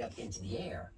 light up into the air.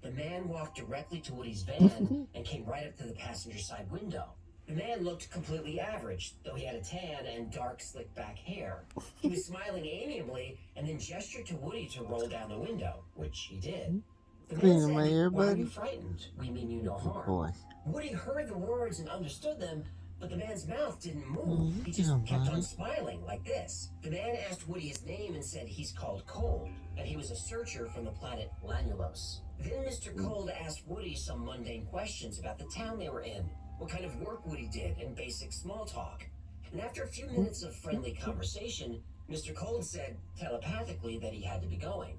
The man walked directly to Woody's van and came right up to the passenger side window. The man looked completely average, though he had a tan and dark, slick-back hair. He was smiling amiably and then gestured to Woody to roll down the window, which he did. The man said, "Why are you frightened? We mean you no harm." Woody heard the words and understood them, but the man's mouth didn't move. He just kept on smiling like this. The man asked Woody his name and said he's called Cold, and he was a searcher from the planet Lanulos. Then Mr. Cold asked Woody some mundane questions about the town they were in, what kind of work Woody did, and basic small talk. And after a few minutes of friendly conversation, Mr. Cold said telepathically that he had to be going.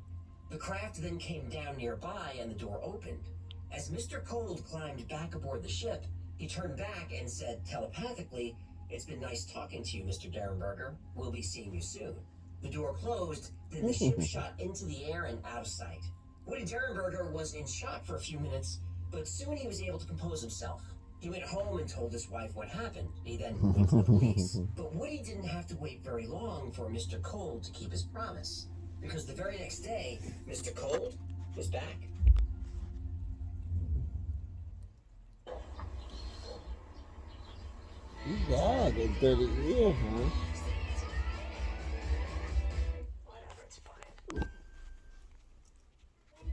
The craft then came down nearby and the door opened. As Mr. Cold climbed back aboard the ship, he turned back and said telepathically, "It's been nice talking to you, Mr. Derenberger. We'll be seeing you soon." The door closed, then the ship shot into the air and out of sight. Woody Derenberger was in shock for a few minutes, but soon he was able to compose himself. He went home and told his wife what happened. He then went to the police. But Woody didn't have to wait very long for Mr. Cold to keep his promise, because the very next day, Mr. Cold was back. You died in 30 years, huh?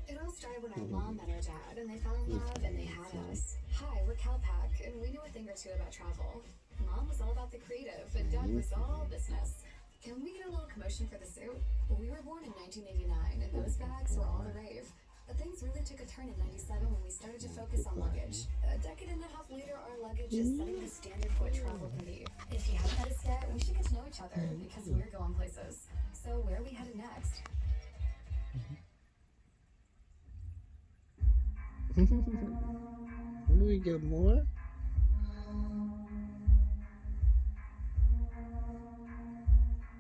It all started when our mom met our dad, and they fell in love, and they had us. Hi, we're Calpac, and we knew a thing or two about travel. Mom was all about the creative, and Dad was all business. Can we get a little commotion for the suit? Well, we were born in 1989, and those bags were all the rave. But things really took a turn in 97 when we started to focus on luggage. A decade and a half later, our luggage is setting the standard for what travel can be. If you haven't met us yet, we should get to know each other, because we're going places. So where are we headed next? Do we get more?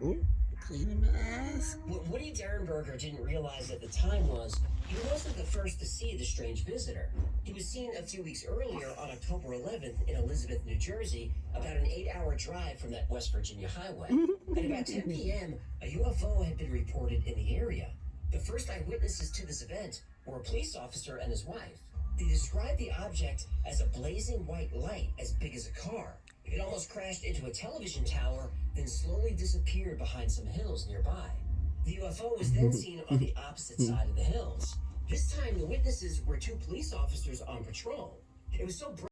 Oh, cleaning my ass. What Woody Derenberger didn't realize at the time was he wasn't the first to see the strange visitor. He was seen a few weeks earlier on October 11th in Elizabeth, New Jersey, about an 8-hour drive from that West Virginia highway. At about 10 p.m., a UFO had been reported in the area. The first eyewitnesses to this event were a police officer and his wife. They described the object as a blazing white light as big as a car. It almost crashed into a television tower, then slowly disappeared behind some hills nearby. The UFO was then seen on the opposite side of the hills. This time, the witnesses were 2 police officers on patrol. It was so bright